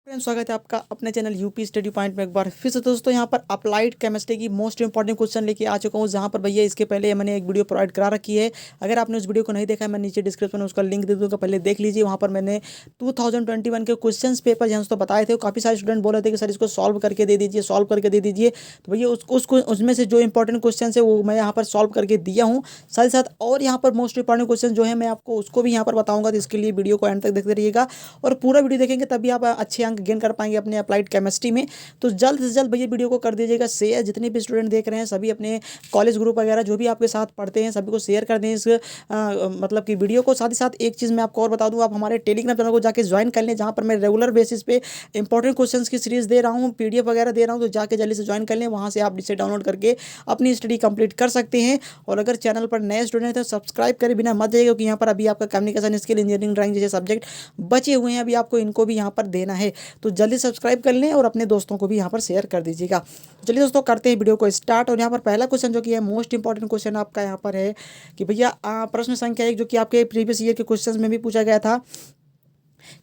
Friends, स्वागत है आपका अपने चैनल यूपी स्टडी पॉइंट में एक बार फिर से। दोस्तों, यहाँ पर अप्लाइड केमिस्ट्री की मोस्ट इंपॉर्टेंट क्वेश्चन लेके आ चुका हूँ, जहाँ पर भैया इसके पहले मैंने एक वीडियो प्रोवाइड करा रखी है। अगर आपने उस वीडियो को नहीं देखा है, मैं नीचे डिस्क्रिप्शन में उसका लिंक दे दूँगा, पहले देख लीजिए। वहाँ पर मैंने 2021 के क्वेश्चन पेपर यहाँ दोस्तों बताए थे। काफ़ी सारे स्टूडेंट बोल रहे थे कि सर इसको सॉल्व करके दे दीजिए, सॉल्व करके दे दीजिए। तो भैया उसको उसमें से जो इंपॉर्टेंट क्वेश्चन है वो मैं यहाँ पर सॉल्व करके दिया हूँ। साथ ही साथ और यहाँ पर मोस्ट इंपॉर्टेंट क्वेश्चन जो है मैं आपको उसको भी यहाँ पर बताऊँगा। तो इसके लिए वीडियो को एंड तक देखते रहिएगा और पूरा वीडियो देखेंगे, तभी आप अच्छे अंक गेन कर पाएंगे अपने अप्लाइड केमिस्ट्री में। तो जल्द से जल्द भैया वीडियो को कर दीजिएगा शेयर। जितने भी स्टूडेंट देख रहे हैं सभी अपने कॉलेज ग्रुप वगैरह जो भी आपके साथ पढ़ते हैं सभी को शेयर कर दें इस मतलब कि वीडियो को। साथ ही साथ एक चीज़ मैं आपको और बता दूं, आप हमारे टेलीग्राम चैनल को जाके ज्वाइन कर लें, जहां पर मैं रेगुलर बेसिस पे इंपॉर्टेंट क्वेश्चंस की सीरीज दे रहा हूं, पीडीएफ वगैरह दे रहा हूं। तो जाके जल्दी से ज्वाइन कर लें, वहां से आप इसे डाउनलोड करके अपनी स्टडी कंप्लीट कर सकते हैं। और अगर चैनल पर नए स्टूडेंट हैं तो सब्सक्राइब करे बिना मत जाइएगा, क्योंकि यहाँ पर अभी आपका कम्युनिकेशन स्किल, इंजीनियरिंग, ड्राइंग जैसे सब्जेक्ट बचे हुए हैं, अभी आपको इनको भी यहाँ पर देना है। तो जल्दी सब्सक्राइब कर लें और अपने दोस्तों को भी यहाँ पर शेयर कर दीजिएगा। चलिए दोस्तों, करते हैं वीडियो को स्टार्ट। और यहाँ पर पहला क्वेश्चन जो कि है मोस्ट इंपॉर्टेंट क्वेश्चन आपका यहाँ पर है कि भैया प्रश्न संख्या 1 जो कि आपके प्रीवियस ईयर के क्वेश्चंस में भी पूछा गया था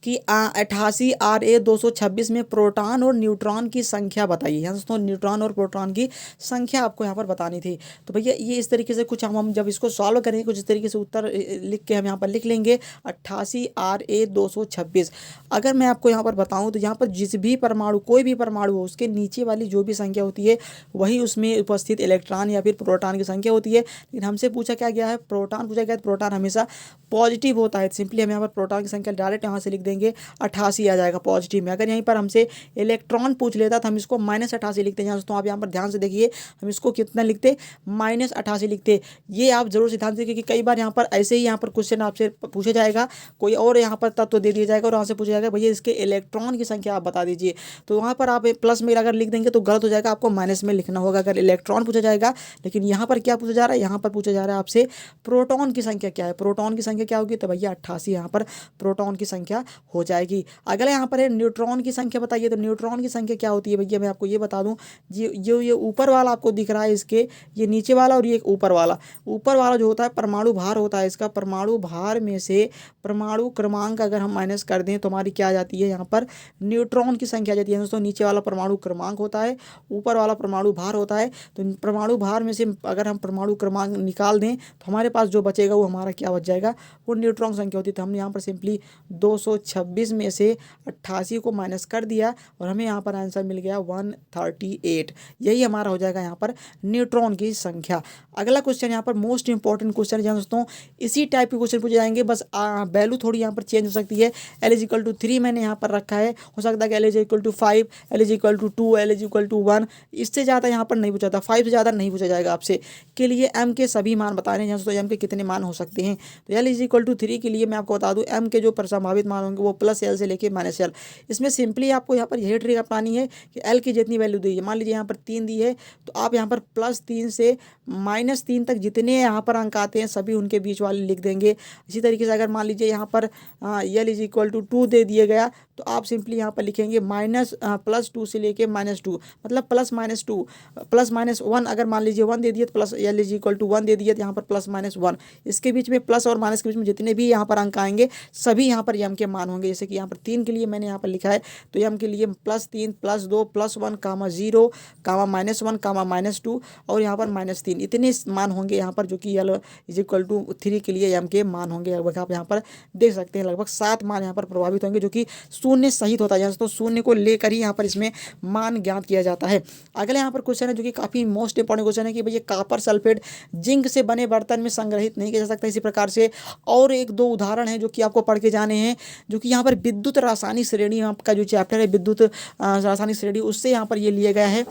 कि 88 RA 226 में प्रोटॉन और न्यूट्रॉन की संख्या बताइए। यहाँ दोस्तों न्यूट्रॉन और प्रोटॉन की संख्या आपको यहाँ पर बतानी थी। तो भैया ये इस तरीके से कुछ हम जब इसको सॉल्व करेंगे, कुछ इस तरीके से उत्तर लिख के हम यहाँ पर लिख लेंगे 88 RA 226। अगर मैं आपको यहाँ पर बताऊँ तो यहाँ पर जिस भी परमाणु, कोई भी परमाणु हो, उसके नीचे वाली जो भी संख्या होती है वही उसमें उपस्थित इलेक्ट्रॉन या फिर प्रोटॉन की संख्या होती है। लेकिन हमसे पूछा क्या गया है, प्रोटॉन पूछा गया है। प्रोटॉन हमेशा पॉजिटिव होता है। सिंपली हम यहाँ पर प्रोटॉन की संख्या डायरेक्ट यहाँ से लिख देंगे 88 आ जाएगा पॉजिटिव में। अगर यहीं पर हमसे इलेक्ट्रॉन पूछ लेता तो हम इसको -88 लिखते हैं। दोस्तों आप यहाँ पर ध्यान से देखिए, हम इसको कितना लिखते, -88 लिखते। ये आप जरूर से ध्यान से देखिए कि कई बार यहाँ पर ऐसे ही यहाँ पर क्वेश्चन आपसे पूछा जाएगा, कोई और यहाँ पर तत्व दे दिया जाएगा और वहाँ से पूछा जाएगा भैया इसके इलेक्ट्रॉन की संख्या आप बता दीजिए। तो वहाँ पर आप प्लस में अगर लिख देंगे तो गलत हो जाएगा, आपको माइनस में लिखना होगा अगर इलेक्ट्रॉन पूछा जाएगा। लेकिन यहाँ पर क्या पूछा जा रहा है, यहाँ पर पूछा जा रहा है आपसे प्रोटॉन की संख्या क्या है। प्रोटॉन की संख्या क्या होगी, तो भैया 88 यहाँ पर प्रोटॉन की संख्या हो जाएगी। अगला यहाँ पर है न्यूट्रॉन की संख्या बताइए। तो न्यूट्रॉन की संख्या क्या होती है भैया, मैं आपको ये बता दूं, ये ऊपर वाला आपको दिख रहा है, इसके ये नीचे वाला और ये ऊपर वाला। ऊपर वाला जो होता है परमाणु भार होता है इसका। परमाणु भार में से परमाणु क्रमांक अगर हम माइनस कर दें तो हमारी क्या आ जाती है, यहाँ पर न्यूट्रॉन की संख्या आ जाती है। दोस्तों नीचे वाला परमाणु क्रमांक होता है, ऊपर वाला परमाणु भार होता है। तो परमाणु भार में से अगर हम परमाणु क्रमांक निकाल दें तो हमारे पास जो बचेगा वो हमारा क्या बच जाएगा, वो न्यूट्रॉन संख्या होती है। तो हम यहाँ पर सिंपली 226 में से 88 को माइनस कर दिया और हमें यहाँ पर आंसर मिल गया 138। यही हमारा हो जाएगा यहाँ पर न्यूट्रॉन की संख्या। अगला क्वेश्चन यहाँ पर मोस्ट इंपॉर्टेंट क्वेश्चन है दोस्तों, इसी टाइप के क्वेश्चन पूछे जाएंगे, बस वैल्यू थोड़ी यहाँ पर चेंज हो सकती है। L=3 मैंने यहाँ पर रखा है, हो सकता है कि L=5, L=2, L=1। इससे ज़्यादा यहाँ पर नहीं पूछा था, 5 से ज़्यादा नहीं पूछा जाएगा आपसे। के लिए m के सभी मान बता रहे हैं दोस्तों, m के कितने मान हो सकते हैं। तो L=3 के लिए मैं आपको बता दूं, m के जो संभावित मान होंगे वो +L से लेके -L। इसमें सिंपली आपको यहाँ पर यही ट्रिक अपनानी है कि L की जितनी वैल्यू दी है, मान लीजिए यहाँ पर 3 दी है, तो आप यहाँ पर +3 से -3 तक जितने यहाँ पर अंक आते हैं सभी उनके बीच वाले लिख देंगे। इसी तरीके से अगर मान लीजिए यहाँ पर L=2 दे दिया गया तो आप सिंपली यहाँ पर लिखेंगे +2 से लेके -2, मतलब +-2, +-1। अगर मान लीजिए 1 दे दिए तो प्लस L=1 दे दिए तो यहाँ पर +-1। इसके बीच में प्लस और माइनस के बीच में जितने भी यहाँ पर अंक आएंगे सभी यहाँ पर m के मान होंगे। जैसे कि यहाँ पर 3 के लिए मैंने यहाँ पर लिखा है, तो m के लिए +3, +2, +1, ,0, -1, -2 और यहाँ पर -3, इतने मान होंगे यहाँ पर, जो कि L=3 के लिए m के मान होंगे। लगभग आप यहाँ पर देख सकते हैं लगभग 7 मान यहाँ पर प्रभावित होंगे, जो कि शून्य सहित होता है। तो शून्य को लेकर ही यहाँ पर इसमें मान ज्ञात किया जाता है। अगला यहाँ पर क्वेश्चन है जो कि काफ़ी मोस्ट इंपॉर्टेंट क्वेश्चन है कि भैया कॉपर सल्फेट जिंक से बने बर्तन में संग्रहित नहीं किया जा सकता। इसी प्रकार से और 1-2 उदाहरण हैं जो कि आपको पढ़ के जाने हैं, जो कि यहाँ पर विद्युत रासायनिक श्रेणी आपका जो चैप्टर है विद्युत रासायनिक श्रेणी, उससे यहाँ पर ये लिया गया है।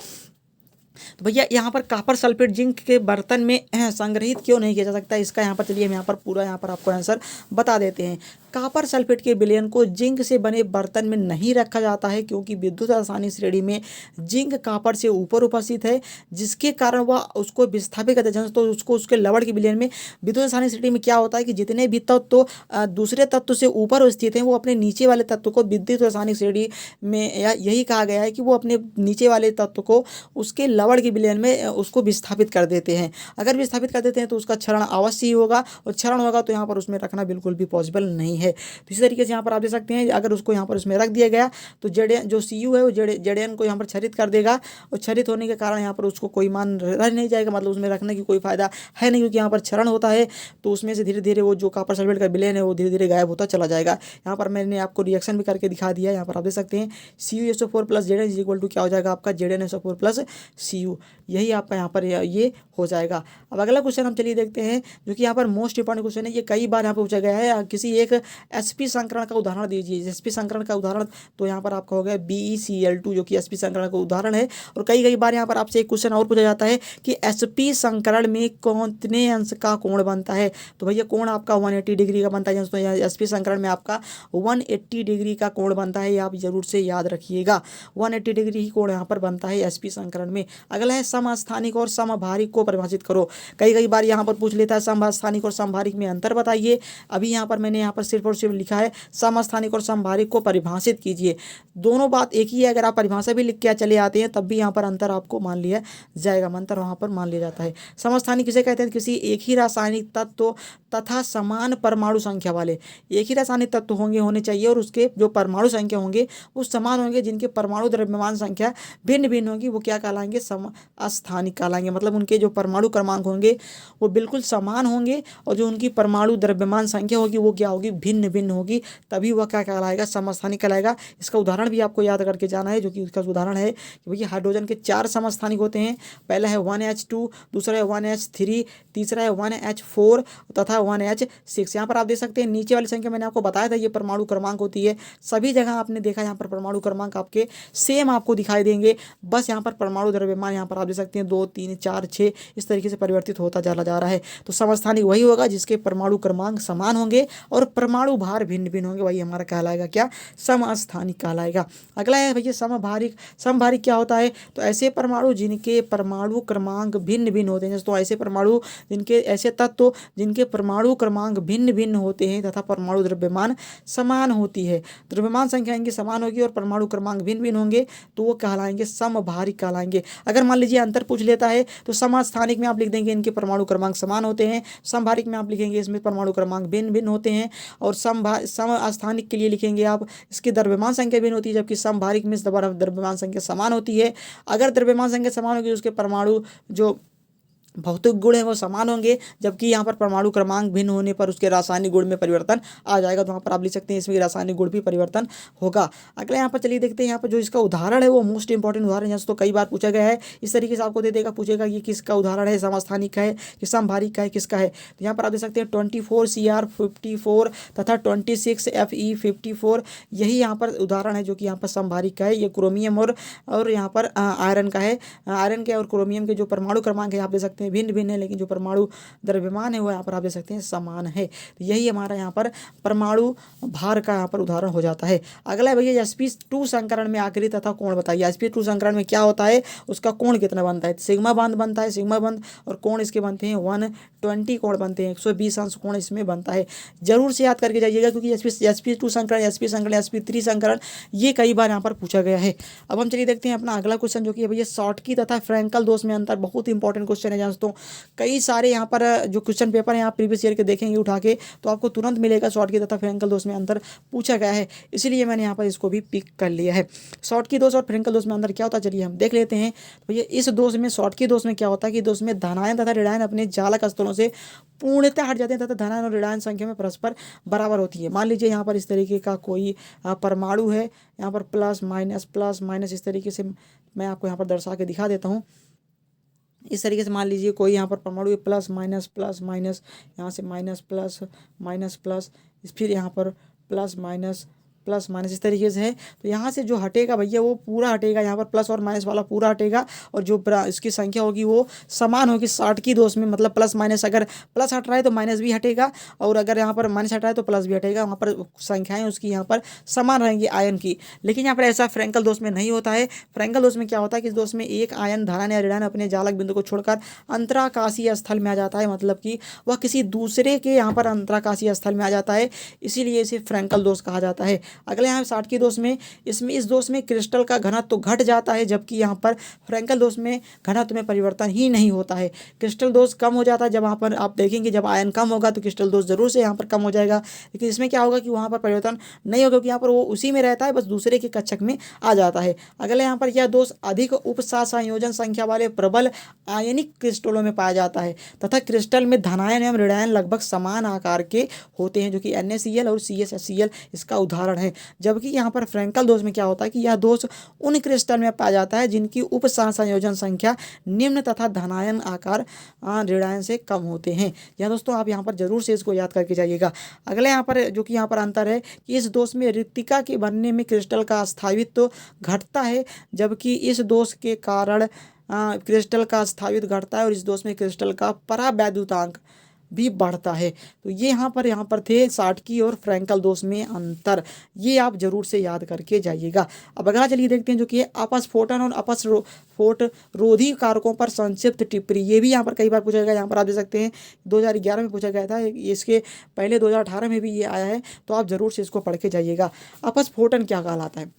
तो भैया यहाँ पर कॉपर सल्फेट जिंक के बर्तन में संग्रहित क्यों नहीं किया जा सकता, इसका यहाँ पर चलिए हम यहाँ पर पूरा यहाँ पर आपको आंसर बता देते हैं। कॉपर सल्फेट के विलयन को जिंक से बने बर्तन में नहीं रखा जाता है, क्योंकि विद्युत रासायनिक श्रेणी में जिंक कॉपर से ऊपर उपस्थित है, जिसके कारण वह उसको विस्थापित करते हैं। तो उसको उसके लवड़ के विलयन में विद्युत रासायनिक श्रेणी में क्या होता है कि जितने भी तत्व दूसरे तत्व से ऊपर स्थित हैं वो अपने नीचे वाले तत्व को विद्युत रासायनिक श्रेणी में, या यही कहा गया है कि वो अपने नीचे वाले तत्व को उसके लवण के विलयन में उसको विस्थापित कर देते हैं। अगर विस्थापित कर देते हैं तो उसका क्षरण अवश्य ही होगा, और क्षरण होगा तो यहाँ पर उसमें रखना बिल्कुल भी पॉसिबल नहीं है। तो इसी तरीके से यहाँ पर आप देख सकते हैं, अगर उसको यहाँ पर उसमें रख दिया गया तो जो Cu है वो जेड को यहाँ पर क्षरित कर देगा, और क्षरित होने के कारण यहाँ पर उसको कोई मान रह नहीं जाएगा, मतलब उसमें रखने की कोई फायदा है नहीं, क्योंकि यहाँ पर क्षरण होता है तो उसमें से धीरे धीरे वो जो कॉपर सल्फेट का विलयन है वो धीरे धीरे गायब होता चला जाएगा। यहाँ पर मैंने आपको रिएक्शन भी करके दिखा दिया। यहाँ पर आप देख सकते हैं CuSO4 plus Zn is equal to क्या हो जाएगा आपका ZnSO4 प्लस Cu, यही आपका यहाँ पर ये हो जाएगा। अब अगला क्वेश्चन हम चलिए देखते हैं, जो कि यहाँ पर मोस्ट इंपॉर्टेंट क्वेश्चन है, ये कई बार यहाँ पर पूछा गया है। किसी एक sp संकरण का उदाहरण दीजिए। sp संकरण का उदाहरण तो यहाँ पर आपका हो गया BeCl2 जो कि sp संकरण का उदाहरण है। और कई बार यहाँ पर आपसे एक क्वेश्चन और पूछा जाता है कि sp संकरण में कितने अंश का कोण बनता है। तो भैया कोण आपका 180 डिग्री का बनता है। तो यहाँ sp संकरण में आपका 180 डिग्री का कोण बनता है, ये आप जरूर से याद रखिएगा। 180 डिग्री ही कोण यहाँ पर बनता है sp संकरण में। अगला है समस्थानिक और समभारिक को परिभाषित करो। कई बार यहाँ पर पूछ लेता है समस्थानिक और समभारिक में अंतर बताइए। अभी यहाँ पर मैंने यहाँ पर सिर्फ और सिर्फ लिखा है समस्थानिक और समभारिक को परिभाषित कीजिए। दोनों बात एक ही है, अगर आप परिभाषा भी लिख के चले आते हैं तब भी यहाँ पर अंतर आपको मान लिया जाएगा, अंतर वहाँ पर मान लिया जाता है। समस्थानिक किसे कहते हैं? किसी एक ही रासायनिक तत्व तथा समान परमाणु संख्या वाले, एक ही रासायनिक तत्व होने चाहिए और उसके जो परमाणु संख्या होंगे वो समान होंगे, जिनके परमाणु द्रव्यमान संख्या भिन्न भिन्न होगी, वो क्या कहलाएंगे? समस्थानिक कहलाएंगे। मतलब उनके जो परमाणु क्रमांक होंगे वो बिल्कुल समान होंगे, और जो उनकी परमाणु द्रव्यमान संख्या होगी वो क्या होगी? भिन्न भिन्न होगी, तभी वह क्या कहलाएगा? समस्थानिक कहलाएगा। इसका उदाहरण भी आपको याद करके जाना है, जो कि उसका उदाहरण है कि भैया हाइड्रोजन के 4 समस्थानिक होते हैं। पहला है 1H2, दूसरा है 1H3, तीसरा है 1H4 तथा 1H6। यहाँ पर आप देख सकते हैं नीचे वाली संख्या मैंने आपको बताया था ये परमाणु क्रमांक होती है। सभी जगह आपने देखा यहाँ पर परमाणु क्रमांक आपके सेम आपको दिखाई देंगे, बस यहाँ पर परमाणु द्रव्यमान यहाँ पर आप देख सकते हैं 2, 3, 4, 6 इस तरीके से परिवर्तित होता चला जा रहा है। तो समस्थानिक वही होगा जिसके परमाणु क्रमांक समान होंगे और परमाणु भार भिन्न भिन्न होंगे, वही हमारा कहलाएगा क्या? समस्थानिक कहलाएगा। अगला है भैया समभारिक। समभारिक क्या होता है? तो ऐसे परमाणु जिनके परमाणु क्रमांक भिन्न भिन्न होते हैं, तो ऐसे परमाणु जिनके ऐसे तत्व जिनके परमाणु क्रमांक भिन्न भिन्न होते हैं तथा परमाणु द्रव्यमान समान होती है, द्रव्यमान संख्या इनकी समान होगी और परमाणु क्रमांक भिन्न भिन्न होंगे, तो वो कहलाएंगे समभारिक कहलाएंगे। अगर मान लीजिए अंतर पूछ लेता है तो समस्थानिक में आप लिख देंगे इनके परमाणु क्रमांक समान होते हैं, समभारिक में आप लिखेंगे इसमें परमाणु क्रमांक भिन्न भिन्न होते हैं, और समस्थानिक के लिए लिखेंगे आप इसकी द्रव्यमान संख्या भिन्न होती है, जबकि समभारिक में द्रव्यमान संख्या समान होती है। अगर द्रव्यमान संख्या समान होगी तो उसके परमाणु जो भौतिक गुण है वो समान होंगे, जबकि यहाँ पर परमाणु क्रमांक भिन्न होने पर उसके रासायनिक गुण में परिवर्तन आ जाएगा। तो वहाँ पर आप लिख सकते हैं इसमें रासायनिक गुण भी परिवर्तन होगा। अगला यहाँ पर चलिए देखते हैं, यहाँ पर जो इसका उदाहरण है वो मोस्ट इंपॉर्टेंट उदाहरण है, तो कई बार पूछा गया है। इस तरीके से आपको दे देगा, पूछेगा ये किसका उदाहरण है, समस्थानिक का है कि समभारिक का है, किसका है। तो यहाँ पर आप देख सकते हैं 24Cr54 तथा 26Fe54 यही यहाँ पर उदाहरण है जो कि यहाँ पर समभारिक का है। ये क्रोमियम और यहाँ पर आयरन का है। आयरन के और क्रोमियम के जो परमाणु क्रमांक है आप देख सकते हैं भिन्न भिन्न है, लेकिन जो परमाणु द्रव्यमान है वो यहाँ पर आप देख सकते हैं समान है। तो यही हमारा यहाँ पर परमाणु भार का यहाँ पर उदाहरण हो जाता है। अगला है भैया sp2 संकरण में आकृति तथा कोण बताइए। sp2 संकरण में क्या होता है, उसका कोण कितना बनता है? सिग्मा बंध बनता है, सिग्मा बंध, और कोण इसके बनते हैं 120 कोण बनते हैं, 120 अंश कोण इसमें बनता है। जरूर से याद करके जाइएगा, क्योंकि sp2 संकरण, sp संकरण, sp3 संकरण ये कई बार यहाँ पर पूछा गया है। अब हम चलिए देखते हैं अपना अगला क्वेश्चन, जो कि भैया शॉटकी तथा फ्रैंकल दोष में अंतर। बहुत इंपॉर्टेंट क्वेश्चन है दोस्तों। कई सारे यहाँ पर जो क्वेश्चन पेपर हैं आप प्रीवियस ईयर के देखेंगे उठा के, तो आपको तुरंत मिलेगा शॉटकी तथा फ्रैंकल दोष में अंतर पूछा गया है, इसीलिए मैंने यहाँ पर इसको भी पिक कर लिया है। शॉटकी दोष और फ्रैंकल दोष में अंतर क्या होता है, चलिए हम देख लेते हैं। तो ये इस दोष में, शॉटकी दोष में क्या होता है कि दोष में धनायन तथा ऋणायन अपने जालक स्तरों से पूर्णतः हट जाते हैं तथा धनायन और ऋणायन संख्या में परस्पर बराबर होती है। मान लीजिए यहाँ पर इस तरीके का कोई परमाणु है, यहाँ पर प्लस माइनस इस तरीके से मैं आपको यहाँ पर दर्शा के दिखा देता हूँ। इस तरीके से मान लीजिए कोई यहाँ पर परमाणु प्लस माइनस, यहाँ से माइनस प्लस, फिर यहाँ पर प्लस माइनस इस तरीके से है। तो यहाँ से जो हटेगा भैया वो पूरा हटेगा, यहाँ पर प्लस और माइनस वाला पूरा हटेगा, और जो इसकी संख्या होगी वो समान होगी शॉटकी दोष में। मतलब प्लस माइनस, अगर प्लस हट रहा है तो माइनस भी हटेगा, और अगर यहाँ पर माइनस हट रहा है तो प्लस भी हटेगा। वहाँ पर संख्याएं उसकी यहाँ पर समान रहेंगी आयन की। लेकिन यहाँ पर ऐसा फ्रैंकल दोष में नहीं होता है। फ्रैंकल दोष में क्या होता है कि इस दोष में एक आयन धनायन या ऋणायन अपने जालक बिंदु को छोड़कर अंतराकाशीय स्थल में आ जाता है, मतलब कि वह किसी दूसरे के यहाँ पर अंतराकाशीय स्थल में आ जाता है, इसीलिए इसे फ्रैंकल दोष कहा जाता है। अगले यहाँ 60 की दोष में इस दोष में क्रिस्टल का घनत्व तो घट जाता है, जबकि यहाँ पर फ्रैंकल दोष में घनत्व में परिवर्तन ही नहीं होता है। क्रिस्टल दोष कम हो जाता है, जब वहाँ पर आप देखेंगे जब आयन कम होगा तो क्रिस्टल दोष जरूर से यहाँ पर कम हो जाएगा, लेकिन इसमें क्या होगा कि वहाँ पर परिवर्तन नहीं होगा, क्योंकि यहाँ पर वो उसी में रहता है, बस दूसरे के कक्षक में आ जाता है। अगले यहाँ पर यह दोष अधिक उपसंयोजन संख्या वाले प्रबल आयनिक क्रिस्टलों में पाया जाता है तथा क्रिस्टल में धनायन एवं ऋणायन लगभग समान आकार के होते हैं, जो कि NaCl और CsHCl इसका उदाहरण है। जबकि यहाँ पर फ्रैंकल दोष में क्या होता है कि यह दोष उन क्रिस्टल में पाया जाता है जिनकी उपसंयोजन संख्या निम्न तथा धनायन आकार ऋणायन से कम होते हैं। यह दोस्तों आप यहाँ पर जरूर से इसको याद करके जाइएगा। अगले यहाँ पर जो कि यहाँ पर अंतर है कि इस दोष में रिक्तिका के बनने में क्रिस्टल का स्थायित्व घटता है, जबकि इस दोष के कारण क्रिस्टल का स्थायित्व घटता है और इस दोष में क्रिस्टल का परावैद्युतांक भी बढ़ता है। तो ये यहाँ पर थे साटकी और फ्रैंकल दोष में अंतर, ये आप जरूर से याद करके जाइएगा। अब अगला चलिए देखते हैं जो कि अपस्फोटन और अपस्फोट रोधी कारकों पर संक्षिप्त टिप्पणी। ये भी यहाँ पर कई बार पूछा गया, यहाँ पर आप देख सकते हैं 2011 में पूछा गया था, इसके पहले 2018 में भी ये आया है, तो आप जरूर से इसको पढ़ के जाइएगा। अपस्फोटन क्या कहलाता है?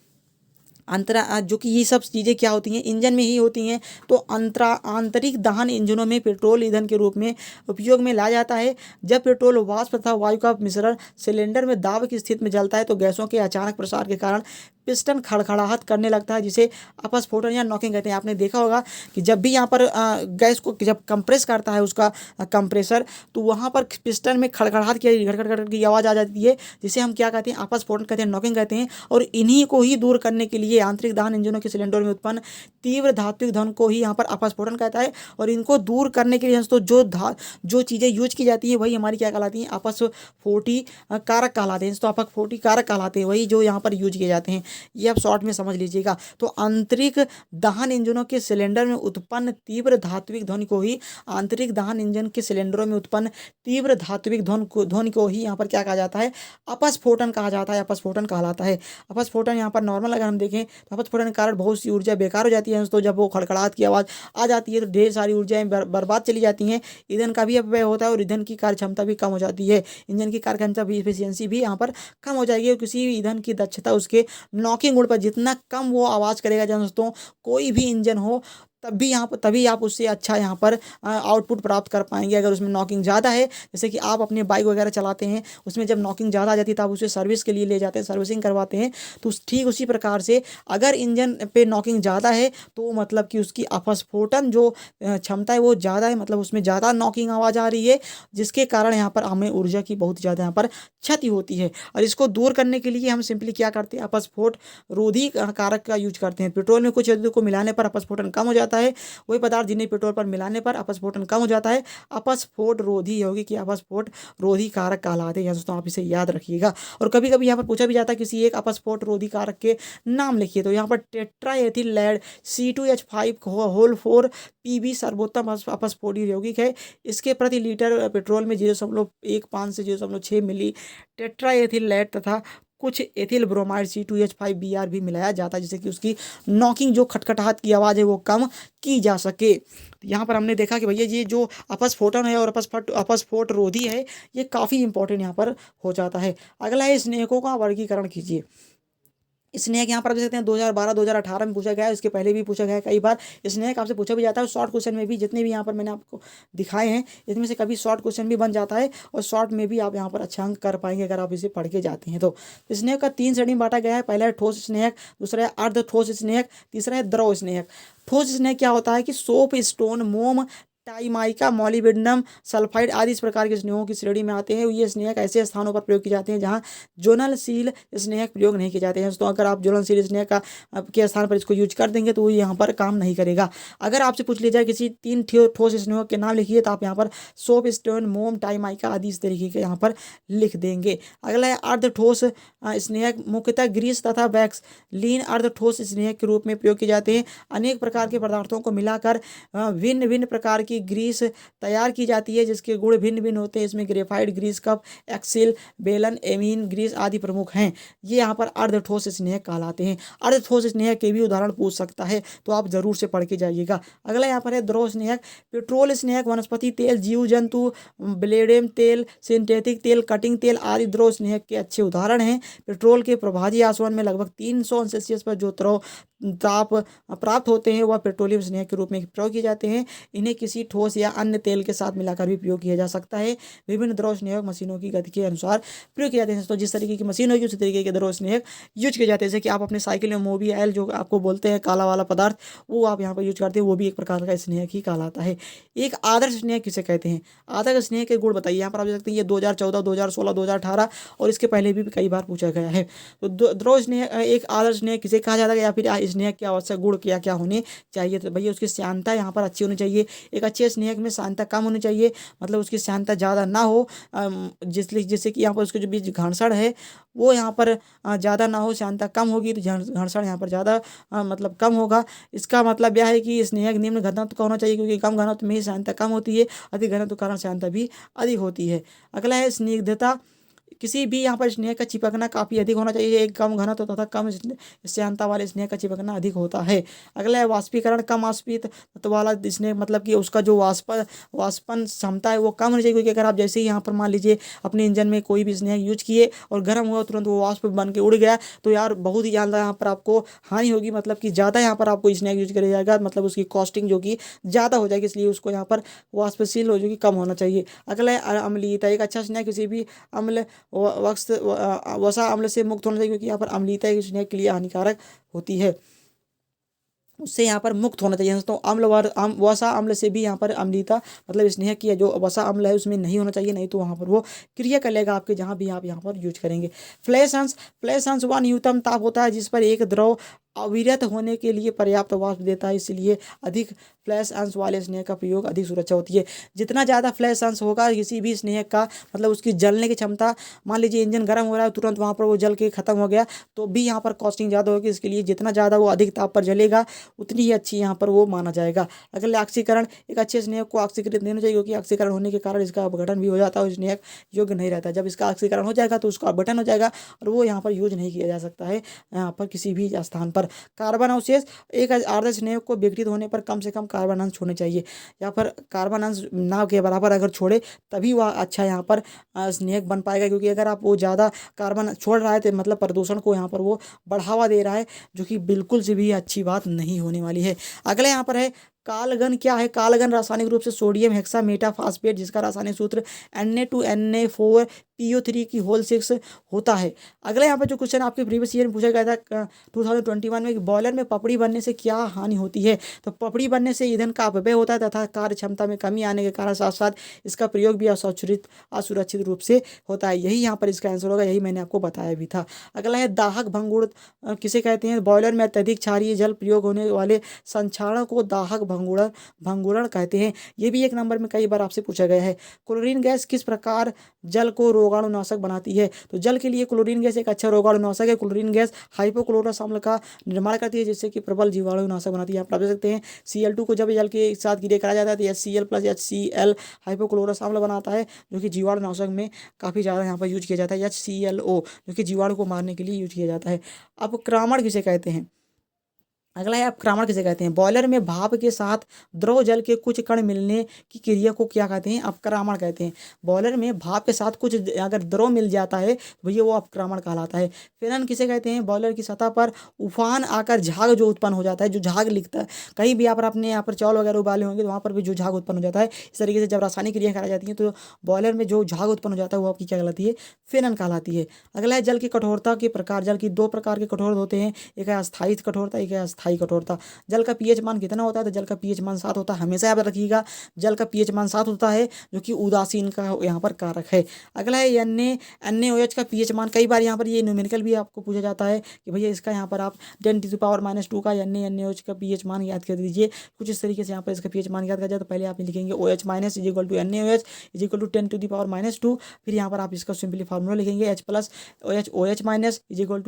अंतरा जो कि ये सब चीज़ें क्या होती हैं, इंजन में ही होती हैं। तो आंतरिक दहन इंजनों में पेट्रोल ईंधन के रूप में उपयोग में लाया जाता है। जब पेट्रोल वाष्प तथा वायु का मिश्रण सिलेंडर में दाब की स्थिति में जलता है तो गैसों के अचानक प्रसार के कारण पिस्टन खड़खड़ाहट करने लगता है, जिसे अपस्फोटन या नॉकिंग कहते हैं। आपने देखा होगा कि जब भी यहाँ पर गैस को जब कंप्रेस करता है उसका कंप्रेसर, तो वहाँ पर पिस्टन में खड़खड़ाहट की घड़घड़ की आवाज़ आ जाती है, जिसे हम क्या कहते हैं, अपस्फोटन कहते हैं, नॉकिंग कहते हैं। और इन्हीं को ही दूर करने के लिए आंतरिक दहन इंजनों के सिलेंडर में उत्पन्न तीव्र धात्विक ध्वनि को ही यहाँ पर अपस्फोटन कहता है। और इनको दूर करने के लिए तो जो चीज़ें यूज की जाती हैं वही हमारी क्या कहलाती हैं, अपस्फोटी कारक कहलाते हैं। तो अपस्फोटी कारक कहलाते हैं वही जो यहाँ पर यूज किए जाते हैं। ये आप शॉर्ट में समझ लीजिएगा। तो आंतरिक दहन इंजनों के सिलेंडर में उत्पन्न तीव्र धात्विक ध्वनि को ही आंतरिक दहन इंजन के सिलेंडरों में उत्पन्न तीव्र धात्विक ध्वनि को ही यहाँ पर क्या कहा जाता है, अपस्फोटन कहा जाता है, अपस्फोटन कहलाता है। अपस्फोटन यहाँ पर नॉर्मल अगर हम देखें तो अपस्फोटन के कारण बहुत सी ऊर्जा बेकार हो जाती है। तो जब वो खड़खड़ाहट की आवाज़ आ जाती है तो ढेर सारी ऊर्जाएं बर्बाद चली जाती हैं, ईंधन का भी अपव्यय होता है और ईंधन की कार्य क्षमता भी कम हो जाती है, इंजन की कार्य क्षमता भी, एफिशिएंसी भी यहाँ पर कम हो जाएगी। और किसी भी ईंधन की दक्षता उसके नॉकिंग गुण पर जितना कम वो आवाज़ करेगा, दोस्तों कोई भी इंजन हो तभी आप उससे अच्छा यहाँ पर आउटपुट प्राप्त कर पाएंगे। अगर उसमें नॉकिंग ज़्यादा है, जैसे कि आप अपने बाइक वगैरह चलाते हैं, उसमें जब नॉकिंग ज़्यादा आ जाती है तो आप उसे सर्विस के लिए ले जाते हैं, सर्विसिंग करवाते हैं। तो ठीक उसी प्रकार से अगर इंजन पे नॉकिंग ज़्यादा है तो मतलब कि उसकी अपस्फोटन जो क्षमता है वो ज़्यादा है, मतलब उसमें ज़्यादा नॉकिंग आवाज़ आ रही है, जिसके कारण यहाँ पर हमें ऊर्जा की बहुत ज़्यादा यहाँ पर क्षति होती है। और इसको दूर करने के लिए हम सिंपली क्या करते हैं, अपस्फोट रोधी कारक का यूज करते हैं। पेट्रोल में कुछ यदि को मिलाने पर अपस्फोटन कम हो जाता है, वही पदार्थ जिन्हें पेट्रोल पर मिलाने पर अपस्फोटन कम हो जाता है, अपस्फोट रोधी होगी कि अपस्फोट रोधी कारक कहलाते हैं। दोस्तों आप इसे याद रखिएगा। और कभी कभी यहाँ पर पूछा भी जाता है किसी एक अपस्फोट रोधी कारक के नाम लिखिए, तो यहाँ पर टेट्राएथिल लेड C2H5 PB सर्वोत्तम अपस्फोटी यौगिक है। इसके प्रति लीटर पेट्रोल में 0.15 से 0.6 मिली टेट्राएथिल लेड तथा कुछ एथिल ब्रोमाइड C2H5Br भी मिलाया जाता है, जिससे कि उसकी नॉकिंग जो खटखटाहट की आवाज़ है वो कम की जा सके। तो यहाँ पर हमने देखा कि भैया ये जो अपस्फोटन है और अपस्फोट रोधी है ये काफ़ी इंपॉर्टेंट यहाँ पर हो जाता है। अगला है स्नेहकों का वर्गीकरण कीजिए। स्नेहक यहाँ पर आप देख सकते हैं 2012-2018 में पूछा गया है, इसके पहले भी पूछा गया है कई बार। स्नेहक आपसे पूछा भी जाता है शॉर्ट क्वेश्चन में भी, जितने भी यहाँ पर मैंने आपको दिखाए हैं इसमें से कभी शॉर्ट क्वेश्चन भी बन जाता है और शॉर्ट में भी आप यहाँ पर अच्छा अंक कर पाएंगे अगर आप इसे पढ़ के जाते हैं। तो स्नेहक का 3 श्रेणी में बांटा गया है। पहला है ठोस स्नेहक, दूसरा है अर्ध ठोस स्नेहक, तीसरा है द्रव स्नेहक। ठोस स्नेहक क्या होता है कि सोप स्टोन मोम टाइमाइका मॉलिब्डेनम सल्फाइड आदि इस प्रकार के स्नेहों की श्रेणी में आते हैं। ये स्नेहक ऐसे स्थानों पर प्रयोग किए जाते हैं जहां ज्वलनशील स्नेहक प्रयोग नहीं किए जाते हैं। तो अगर आप ज्वलनशील स्नेहक के स्थान पर इसको यूज कर देंगे तो ये यहाँ पर काम नहीं करेगा। अगर आपसे पूछ लिया जाए किसी 3 ठोस स्नेहों के नाम लिखिए तो आप यहाँ पर सोप स्टोन मोम टाइमाइका आदि इस तरीके के यहाँ पर लिख देंगे। अगला है अर्ध ठोस स्नेहक, मुख्यतः ग्रीस तथा वैक्स लीन अर्ध ठोस स्नेहक के रूप में प्रयोग किए जाते हैं। अनेक प्रकार के पदार्थों को मिलाकर भिन्न भिन्न प्रकार की की ग्रीस तैयार की जाती है जिसके गुण भिन्न भिन्न होते हैं। इसमें ग्रेफाइट ग्रीस, कप, एक्सिल, बेलन, एमीन ग्रीस आदि प्रमुख हैं। ये यहाँ पर अर्धठोस स्नेहक कहलाते हैं। अर्धठोस स्नेहक के भी उदाहरण पूछ सकता है, तो आप जरूर से पढ़ के जाइएगा। अगला यहाँ पर है द्रव स्नेहक। पेट्रोल स्नेहक वनस्पति तेल, जीव जंतु, ब्लेडेम तेल, सिंथेटिक तेल, कटिंग तेल आदि द्रव स्नेहक के अच्छे उदाहरण हैं। पेट्रोल के प्रभाजी आसवन में लगभग 300 सेल्सियस पर जो द्रव ताप प्राप्त होते हैं वह पेट्रोलियम स्नेहक के रूप में प्रयोग किए जाते हैं। इन्हें किसी ठोस या अन्य तेल के साथ मिलाकर भी प्रयोग किया जा सकता है। विभिन्न द्रव स्नेहक मशीनों की गति के अनुसार प्रयोग किए जाते हैं। तो जिस तरीके की मशीन होगी उसी तरीके के द्रव स्नेहक यूज किए जाते हैं। जैसे कि आप अपने साइकिल में मोबियाइल जो आपको बोलते हैं काला वाला पदार्थ, वो आप यहाँ पर यूज करते हैं, वो भी एक प्रकार का स्नेहक ही कहलाता है। एक आदर्श स्नेहक किसे कहते हैं? आदर्श स्नेहक के गुण बताइए। यहाँ पर आप देख सकते हैं ये 2014, 2016, 2018 और इसके पहले भी कई बार पूछा गया है। तो द्रव स्नेहक एक आदर्श स्नेहक किसे कहा जाता है, या फिर स्नेहक के आवश्यक गुण क्या क्या होने चाहिए? तो भैया उसकी श्यानता यहाँ पर अच्छी होनी चाहिए। एक अच्छे स्नेहक में श्यानता कम होनी चाहिए, मतलब उसकी श्यानता ज़्यादा ना हो, जिससे कि यहाँ पर उसके जो बीच घर्षण है वो यहाँ पर ज़्यादा ना हो। श्यानता कम होगी तो घर्षण यहाँ पर ज़्यादा मतलब कम होगा। इसका मतलब यह है कि स्नेहक निम्न घनत्व का होना चाहिए, क्योंकि कम घनत्व में ही श्यानता कम होती है, अधिक घनत्व के कारण श्यानता भी अधिक होती है। अगला है स्निग्धता। किसी भी यहाँ पर स्नेहक का चिपकना काफ़ी अधिक होना चाहिए। एक कम घनत्व तथा कम श्यानता वाले स्नेहक का चिपकना अधिक होता है। अगला है वाष्पीकरण। कम वाष्पित तत्व वाला स्नेहक, मतलब कि उसका जो वाष्पन क्षमता है वो कम होनी चाहिए, क्योंकि अगर आप जैसे ही यहाँ पर मान लीजिए अपने इंजन में कोई भी स्नेहक यूज किए और गर्म हुआ तुरंत वो वाष्प बन के उड़ गया, तो यार बहुत ही ज़्यादा यहाँ पर आपको हानि होगी, मतलब कि ज़्यादा यहाँ पर आपको स्नेहक यूज किया जाएगा, मतलब उसकी कॉस्टिंग जो कि ज़्यादा हो जाएगी, इसलिए उसको यहाँ पर वाष्पशील हो जो कि कम होना चाहिए। अगला है अम्लीयता। एक अच्छा स्नेहक किसी भी अम्ल वसा अम्ल से मुक्त होना चाहिए, क्योंकि यहाँ पर अम्लीयता एक स्नेहक के लिए हानिकारक होती है, उससे यहाँ पर मुक्त होना चाहिए। दोस्तों वसा अम्ल से भी यहाँ पर अम्लीयता मतलब स्नेहक की जो वसा अम्ल है उसमें नहीं होना चाहिए, नहीं तो वहाँ पर वो क्रिया कर लेगा आपके जहाँ भी आप यहाँ पर यूज करेंगे। फ्लैश अंश। फ्लैश अंश वह न्यूनतम ताप होता है जिस पर एक द्रव अविरत होने के लिए पर्याप्त वाष्प देता है, इसलिए अधिक फ्लैश अंश वाले स्नेहक का प्रयोग अधिक सुरक्षा होती है। जितना ज़्यादा फ्लैश अंश होगा किसी भी स्नेहक का, मतलब उसकी जलने की क्षमता, मान लीजिए इंजन गर्म हो रहा है तुरंत वहाँ पर वो जल के खत्म हो गया, तो भी यहाँ पर कॉस्टिंग ज़्यादा होगी। इसके लिए जितना ज़्यादा वो अधिक ताप पर जलेगा उतनी ही अच्छी यहाँ पर वो माना जाएगा। अगले ऑक्सीकरण। एक अच्छे स्नेहक को ऑक्सीकृत देना चाहिए, क्योंकि ऑक्सीकरण होने के कारण इसका अपघटन भी हो जाता है और स्नेहक योग्य नहीं रहता। जब इसका ऑक्सीकरण हो जाएगा तो उसका अपघटन हो जाएगा और वो यहाँ पर यूज नहीं किया जा सकता है यहाँ पर किसी भी स्थान पर। कार्बन अवशेष। एक आदर्श स्नेहक को विघटित होने पर कम से कम कार्बन अंश छोड़ने चाहिए। यहाँ पर कार्बन अंश ना के बराबर अगर छोड़े तभी वह अच्छा यहाँ पर स्नेहक बन पाएगा, क्योंकि अगर आप वो ज़्यादा कार्बन छोड़ रहा है तो मतलब प्रदूषण को यहाँ पर वो बढ़ावा दे रहा है, जो कि बिल्कुल से भी अच्छी बात नहीं होने वाली है। अगला यहाँ पर है कालगन। क्या है कालगन? रासायनिक रूप से सोडियम हेक्सामेटाफॉस्फेट, जिसका रासायनिक सूत्र Na2Na4PO3 की होल 6 होता है। अगला यहाँ पर जो क्वेश्चन आपके प्रीवियस ईयर में पूछा गया था 2021 में, बॉयलर में पपड़ी बनने से क्या हानि होती है? तो पपड़ी बनने से ईंधन का अपव्यय होता है तथा कार्य क्षमता में कमी आने के कारण साथ साथ इसका प्रयोग भी असुरक्षित रूप से होता है। यही यहाँ पर इसका आंसर होगा, यही मैंने आपको बताया भी था। अगला है दाहक भंगुर किसे कहते हैं? बॉयलर में अत्यधिक क्षारीय जल प्रयोग होने वाले संक्षारण को दाहक भंगुरण कहते हैं। ये भी एक नंबर में कई बार आपसे पूछा गया है। क्लोरीन गैस किस प्रकार जल को रोगाणुनाशक बनाती है? तो जल के लिए क्लोरीन गैस एक अच्छा रोगाणुनाशक है। क्लोरीन गैस हाइपोक्लोरस अम्ल का निर्माण करती है, जिससे कि प्रबल जीवाणुनाशक बनाती है। आप देख सकते हैं Cl2 को जब जल के साथ गिरे करा जाता है तो HCl प्लस HCl हाइपोक्लोरस अम्ल बनाता है, जो कि जीवाणुनाशक में काफ़ी ज़्यादा यहाँ पर यूज किया जाता है। HClO जो कि जीवाणु को मारने के लिए यूज किया जाता है। अपक्रामण किसे कहते हैं? अगला है अपक्रामण किसे कहते हैं? बॉयलर में भाप के साथ द्रव जल के कुछ कण मिलने की क्रिया को क्या कहते हैं? अपक्रामण कहते हैं। बॉयलर में भाप के साथ कुछ अगर द्रव मिल जाता है तो भैया वो अपक्रामण कहलाता है। फेनन किसे कहते हैं? बॉयलर की सतह पर उफान आकर झाग जो उत्पन्न हो जाता है, जो झाग लिखता है, कहीं भी आप अपने यहाँ पर चावल वगैरह उबाले होंगे तो वहाँ पर भी जो झाग उत्पन्न हो जाता है, इस तरीके से जब रासायनिक क्रिया कराई जाती है तो बॉयलर में जो झाग उत्पन्न हो जाता है वो आपकी क्या कहलाती है? फेनन कहलाती है। अगला है जल की कठोरता के प्रकार। जल की दो प्रकार के कठोर होते हैं, एक है अस्थायी कठोरता, एक है अस्थायी कठोरता। जल का पीएच मान कितना होता है? तो जल का पीएच मान 7 होता है। हमेशा याद रखिएगा जल का पीएच मान 7 होता है, जो कि उदासीन का यहाँ पर कारक है। अगला है NaOH का पीएच मान। कई बार यहाँ पर ये न्यूमेरिकल भी आपको पूछा जाता है कि भैया इसका यहाँ पर आप 10⁻⁻2 का NaOH का पीएच मान याद कर दीजिए। कुछ इस तरीके से यहाँ पर इसका पीएच मान याद कर जाए तो पहले आप लिखेंगे OH- NaOH = 10⁻², फिर यहाँ पर आप इसका सिंपली फार्मूला लिखेंगे H+ OH-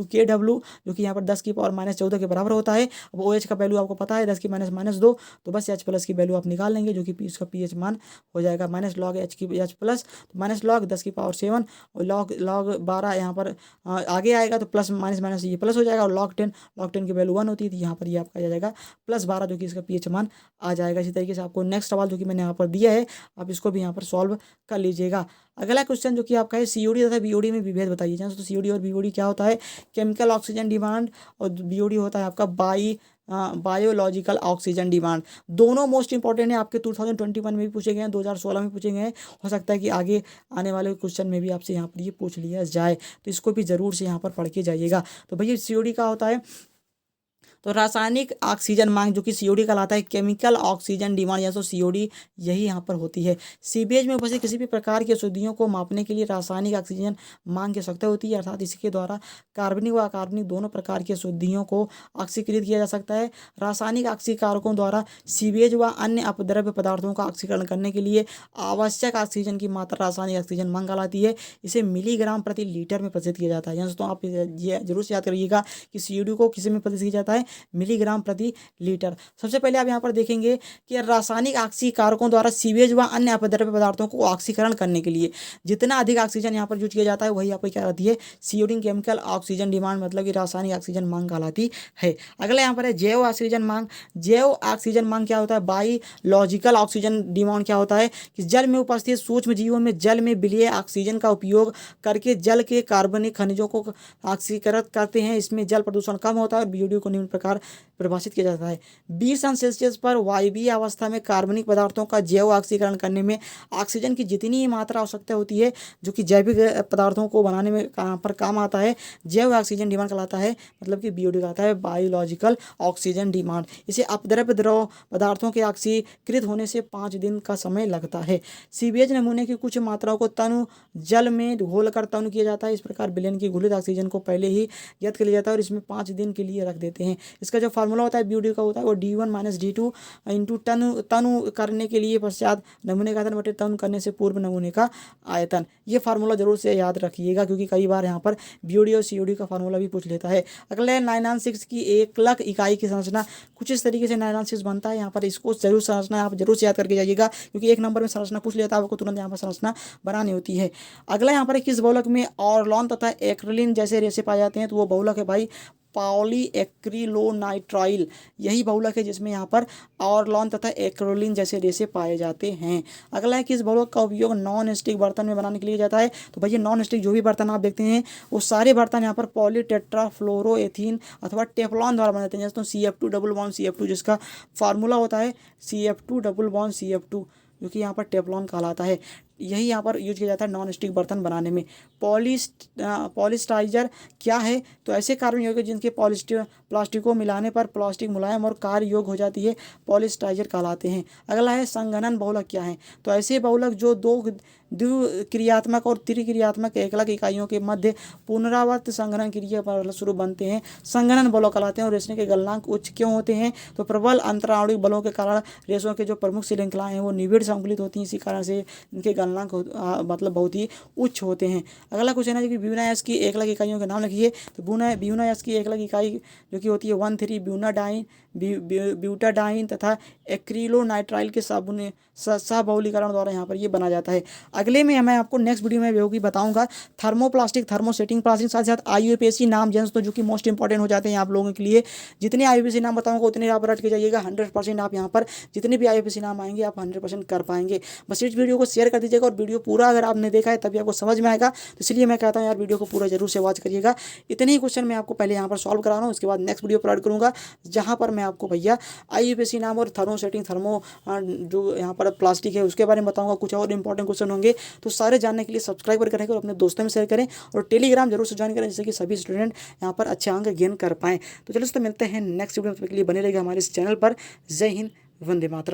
KW, जो कि यहाँ पर 10⁻14 के बराबर होता है। अब OH का वैल्यू आपको पता है 10 की -2, तो बस H प्लस की वैल्यू आप निकाल लेंगे, जो कि इसका pH मान हो जाएगा माइनस लॉग H की H प्लस, तो माइनस लॉग 10⁻7 और लॉग 12 यहाँ पर आगे आएगा तो प्लस माइनस माइनस ये प्लस हो जाएगा, और लॉग 10 की वैल्यू 1 होती है, तो यहाँ पर ये आपका आ जाएगा +12, जो कि इसका pH मान आ जाएगा। इसी तरीके से आपको नेक्स्ट सवाल जो कि मैंने यहाँ पर दिया है, आप इसको भी यहाँ पर सॉल्व कर लीजिएगा। अगला क्वेश्चन जो कि आपका है COD तथा BOD में विभेद बताइए। तो COD और BOD क्या होता है? केमिकल ऑक्सीजन डिमांड, और BOD होता है आपका बायोलॉजिकल ऑक्सीजन डिमांड। दोनों मोस्ट इंपॉर्टेंट है, आपके 2021 में भी पूछे गए हैं, 2016 में पूछे गए हैं, हो सकता है कि आगे आने वाले क्वेश्चन में भी आपसे यहाँ पर ये पूछ लिया जाए, तो इसको भी ज़रूर से यहाँ पर पढ़ के जाइएगा। तो भैया COD का होता है तो रासायनिक ऑक्सीजन मांग, जो कि COD कहलाता है, केमिकल ऑक्सीजन डिमांड या तो COD यही यहाँ पर होती है। सीवेज में उपस्थित किसी भी प्रकार की अशुद्धियों को मापने के लिए रासायनिक ऑक्सीजन मांग की आवश्यकता होती है, अर्थात इसके द्वारा कार्बनिक व अकार्बनिक दोनों प्रकार की अशुद्धियों को ऑक्सीकृत किया जा सकता है। रासायनिक ऑक्सीकारकों द्वारा सीवेज व अन्य अपद्रव्य पदार्थों का ऑक्सीकरण करने के लिए आवश्यक ऑक्सीजन की मात्रा रासायनिक ऑक्सीजन मांग कहलाती है। इसे मिलीग्राम प्रति लीटर में प्रदर्शित किया जाता है। दोस्तों आप ये जरूर से याद करिएगा कि COD को किसी में प्रदर्शित किया जाता है, मिलीग्राम प्रति लीटर। सबसे पहले आप यहाँ पर देखेंगे कि रासायनिक ऑक्सीकारकों द्वारा सीवेज व अन्य अपद्रव्य पदार्थों को ऑक्सीकरण करने के लिए जितना अधिक ऑक्सीजन यहाँ पर यूज किया जाता है, वही आपको क्या कहती है? COD केमिकल ऑक्सीजन डिमांड, मतलब कि रासायनिक ऑक्सीजन मांग कहलाती है। अगला यहाँ पर है जैव ऑक्सीजन मांग। जैव ऑक्सीजन मांग क्या होता है? बायोलॉजिकल ऑक्सीजन डिमांड क्या होता है कि जल में उपस्थित सूक्ष्म जीवों में जल में विलीय ऑक्सीजन का उपयोग करके जल के कार्बनिक खनिजों को ऑक्सीकृत करते हैं। इसमें जल प्रदूषण कम होता है, और BOD को निम्न प्रकार परिभाषित किया जाता है। 20°C पर वायवीय अवस्था में कार्बनिक पदार्थों का जैव ऑक्सीकरण करने में ऑक्सीजन की जितनी मात्रा आवश्यकता होती है, जो कि जैविक पदार्थों को बनाने में पर काम आता है, जैव ऑक्सीजन डिमांड कहलाता है, मतलब कि BOD कहलाता है बायोलॉजिकल ऑक्सीजन डिमांड। इसे अपद्रव्य द्रव पदार्थों के ऑक्सीकृत होने से 5 दिन का समय लगता है। सीवेज नमूने की कुछ मात्राओं को तनु जल में घोलकर तनु किया जाता है। इस प्रकार विलयन की घुलित ऑक्सीजन को पहले ही ज्ञात कर लिया जाता है, और इसमें 5 दिन के लिए रख देते हैं। इसका जो फार्मूला होता है BOD का होता है वो D1 - D2 इंटू तनु करने के लिए पश्चात नमूने का आयतन बटे तनु करने से पूर्व नमूने का आयतन। ये फार्मूला जरूर से याद रखिएगा, क्योंकि कई बार यहाँ पर BOD और COD का फार्मूला भी पूछ लेता है। अगला 996 की एकलक इकाई की संरचना कुछ इस तरीके से 996 बनता है। यहाँ पर इसको जरूर संरचना आप जरूर से याद करके जाइएगा, क्योंकि 1 नंबर में संरचना पूछ लेता है, आपको तुरंत यहाँ पर संरचना बनानी होती है। अगला यहाँ पर किस बहुलक में ऑरलॉन तथा एक्रिलिन जैसे रेशे पाए जाते हैं? तो वो बहुलक है भाई पॉलीएक्रिलोनाइट्राइल। यही बहुलक है जिसमें यहाँ पर ऑरलॉन तथा एक्रिलिन जैसे रेशे पाए जाते हैं। अगला है किस बहुलक का उपयोग नॉन स्टिक बर्तन में बनाने के लिए जाता है? तो भैया नॉन स्टिक जो भी बर्तन आप देखते हैं वो सारे बर्तन यहाँ पर पॉलीटेट्राफ्लोरोएथीन अथवा टेफ्लॉन द्वारा बनाते हैं। जैसे तो CF2 डबल बॉन्ड CF2 जिसका फार्मूला होता है CF2 डबल बॉन्ड CF2, जो कि यहाँ पर टेफ्लॉन कहलाता है। यही यहाँ पर यूज किया जाता है नॉन स्टिक बर्तन बनाने में। पॉलिस्टाइजर क्या है? तो ऐसे कार्बन यौगिक जिनके प्लास्टिक को मिलाने पर प्लास्टिक मुलायम और कार्य योग्य हो जाती है, पॉलिस्टाइजर कहलाते हैं। अगला है संघनन बहुलक क्या है? तो ऐसे बहुलक जो द्विक्रियात्मक और त्रिक्रियात्मक एकलक इकाइयों के मध्य पुनरावर्त संघनन क्रिया फलस्वरूप बनते हैं, संघनन बहुलक कहलाते हैं। और रेशे के गलनांक उच्च क्यों होते हैं? तो प्रबल अंतराणुविक बलों के कारण रेशों के जो प्रमुख श्रृंखलाएं हैं वो निविड़ संकुलित होती हैं, इसी कारण से इनके गलनांक मतलब बहुत ही उच्च होते हैं। अगला क्वेश्चन है कि ब्यूनास की एकलक इकाइयों के नाम लिखिए। तो ब्यूनास की एकलक इकाई जो कि होती है 1,3 ब्यूटाडाइन तथा एक्रिलोनाइट्राइल के सहबहुलीकरण द्वारा यहाँ पर ये बना जाता है। अगले में मैं आपको नेक्स्ट वीडियो में होगी बताऊंगा थर्मोप्लास्टिक, थर्मोसेटिंग प्लास्टिक, साथ साथ IUPAC नाम दोस्तों जो कि मोस्ट इंपॉर्टेंट हो जाते हैं आप लोगों के लिए। जितने IUPAC नाम बताऊंगा उतने आप रट के जाइएगा। 100% आप यहाँ पर जितने भी IUPAC नाम आएंगे आप 100% कर पाएंगे। बस इस वीडियो को शेयर कर दीजिएगा, और वीडियो पूरा अगर आपने देखा है तभी आपको समझ में आएगा, तो इसलिए मैं कहता हूँ यार वीडियो को पूरा जरूर से वॉच करिएगा। इतने ही क्वेश्चन मैं आपको पहले यहाँ पर सॉल्व करा रहा हूँ, उसके बाद नेक्स्ट वीडियो अपलोड करूँगा जहाँ पर मैं आपको भैया IUPAC नाम और थर्मोसेटिंग जो यहाँ पर प्लास्टिक है उसके बारे में बताऊँगा। कुछ और इंपॉर्टेंट क्वेश्चन होंगे, तो सारे जानने के लिए सब्सक्राइब करें और अपने दोस्तों में शेयर करें, और टेलीग्राम जरूर से ज्वाइन करें, जिससे कि सभी स्टूडेंट यहाँ पर अच्छे अंक गेन कर पाएँ। तो चलो दोस्तों मिलते हैं नेक्स्ट वीडियो में, के लिए बने रहेगा हमारे इस चैनल पर। जय हिंद, वंदे मातरम।